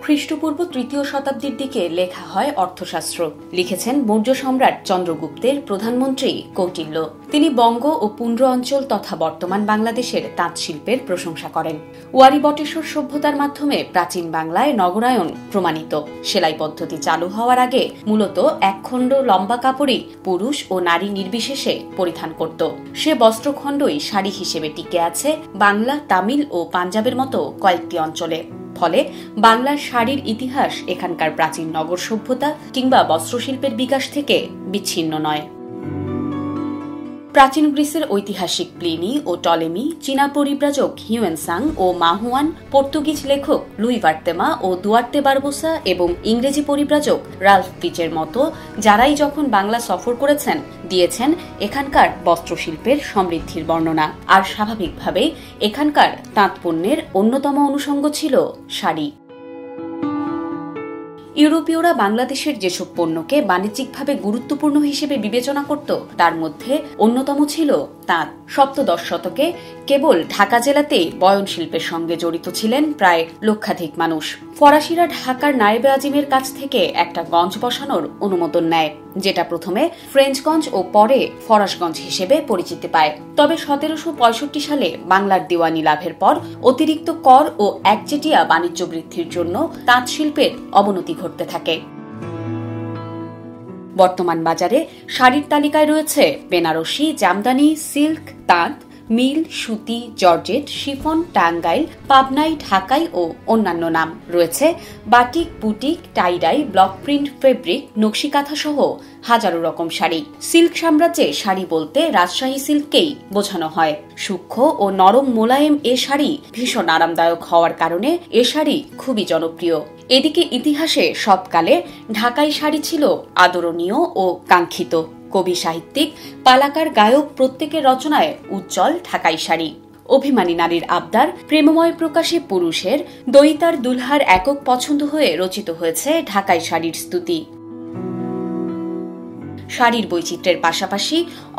খ্রিস্টপূর্ব ৩য় শতাব্দীর দিকে লেখা হয় অর্থশাস্ত্র। লিখেছেন মৌর্য সম্রাট চন্দ্রগুপ্তের প্রধানমন্ত্রী কৌটিল্য। তিনি বঙ্গ ও পুন্ড্র অঞ্চল তথা বর্তমান বাংলাদেশের তাঁত শিল্পের প্রশংসা করেন। ওয়ারী বটেশ্বর সভ্যতার মাধ্যমে প্রাচীন বাংলায় নগরায়ন প্রমাণিত। সেলাই পদ্ধতি চালু হওয়ার আগে মূলত একখণ্ড লম্বা কাপড়ই পুরুষ ও নারী নির্বিশেষে পরিধান করত। সে বস্ত্রখণ্ডই শাড়ি হিসেবে টিকে আছে বাংলা, তামিল ও পাঞ্জাবের মতো কয়েকটি অঞ্চলে। ফলে বাংলার শাড়ির ইতিহাস এখানকার প্রাচীন নগর সভ্যতা কিংবা বস্ত্রশিল্পের বিকাশ থেকে বিচ্ছিন্ন নয়। প্রাচীন গ্রিসের ঐতিহাসিক প্লিনি ও টলেমি, চীনা পরিব্রাজক হিউয়েনসাং ও মাহুয়ান, পর্তুগিজ লেখক লুই ভার্তেমা ও দুয়ার্তে বারবোসা এবং ইংরেজি পরিব্রাজক রালফ ফিচের মতো যারাই যখন বাংলা সফর করেছেন দিয়েছেন এখানকার বস্ত্রশিল্পের সমৃদ্ধির বর্ণনা। আর স্বাভাবিকভাবেই এখানকার তাঁত পণ্যের অন্যতম অনুষঙ্গ ছিল শাড়ি। ইউরোপীয়রা বাংলাদেশের যেসব পণ্যকে বাণিজ্যিকভাবে গুরুত্বপূর্ণ হিসেবে বিবেচনা করত তার মধ্যে অন্যতম ছিল তাঁত। সপ্তদশ শতকে কেবল ঢাকা জেলাতেই বয়ন শিল্পের সঙ্গে জড়িত ছিলেন প্রায় লক্ষাধিক মানুষ। ফরাসিরা ঢাকার নায়েবে আজিমের কাছ থেকে একটা গঞ্জ বসানোর অনুমোদন নেয়, যেটা প্রথমে ফ্রেঞ্চগঞ্জ ও পরে ফরাসগঞ্জ হিসেবে পরিচিতি পায়। তবে 1765 সালে বাংলার দেওয়ানি লাভের পর অতিরিক্ত কর ও একচেটিয়া বাণিজ্য বৃদ্ধির জন্য তাঁত শিল্পের অবনতি ঘটতে থাকে। বর্তমান বাজারে শাড়ির তালিকায় রয়েছে বেনারসি, জামদানি, সিল্ক, তাঁত, মিল, সুতি, জর্জেট, শিফন, টাঙ্গাইল, পাবনাই, ঢাকাই ও অন্যান্য নাম। রয়েছে batik, boutique, tie-dye, block print, fabric, Nakshi Kantha সহ হাজারো রকম শাড়ি। সিল্ক সাম্রাজ্যে শাড়ি বলতে রাজশাহী সিল্ককেই বোঝানো হয়। সূক্ষ্ম ও নরম মোলায়েম এ শাড়ি ভীষণ আরামদায়ক হওয়ার কারণে এ শাড়ি খুবই জনপ্রিয়। এদিকে ইতিহাসে সবকালে ঢাকাই শাড়ি ছিল আদরণীয় ও কাঙ্ক্ষিত। কবি, সাহিত্যিক, পালাকার, গায়ক প্রত্যেকের রচনায় উজ্জ্বল ঢাকাই শাড়ি। অভিমানী নারীর আবদার, প্রেমময় প্রকাশে পুরুষের, দইতার দুলহার একক পছন্দ হয়ে রচিত হয়েছে ঢাকাই শাড়ির স্তুতি। শাড়ির বৈচিত্র্যের পাশাপাশি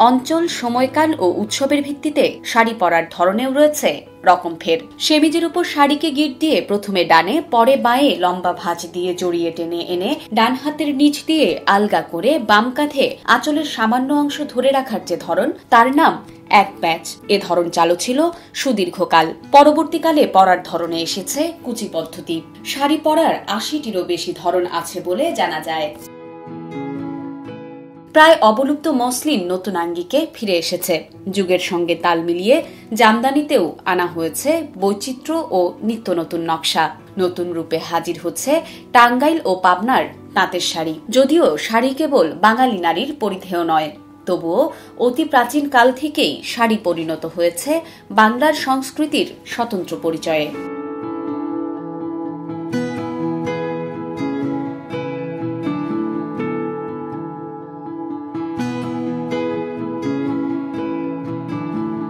অঞ্চল, সময়কাল ও উৎসবের ভিত্তিতে শাড়ি পরার ধরনেও রয়েছে রকমফের। সেমিজের উপর শাড়িকে গিট দিয়ে প্রথমে ডানে পরে বাঁয়ে লম্বা ভাঁজ দিয়ে জড়িয়ে টেনে এনে ডান হাতের নিচ দিয়ে আলগা করে বাম কাঁধে আঁচলের সামান্য অংশ ধরে রাখার যে ধরন তার নাম এক প্যাচ। এ ধরন চালু ছিল সুদীর্ঘকাল। পরবর্তীকালে পরার ধরনে এসেছে কুচি পদ্ধতি। শাড়ি পরার ৮০টিরও বেশি ধরন আছে বলে জানা যায়। প্রায় অবলুপ্ত মসলিন নতুন আঙ্গিকে ফিরে এসেছে। যুগের সঙ্গে তাল মিলিয়ে জামদানিতেও আনা হয়েছে বৈচিত্র্য ও নিত্য নতুন নকশা। নতুন রূপে হাজির হচ্ছে টাঙ্গাইল ও পাবনার তাঁতের শাড়ি। যদিও শাড়ি কেবল বাঙালি নারীর পরিধেয় নয়, তবুও অতি প্রাচীন কাল থেকেই শাড়ি পরিণত হয়েছে বাংলার সংস্কৃতির স্বতন্ত্র পরিচয়ে।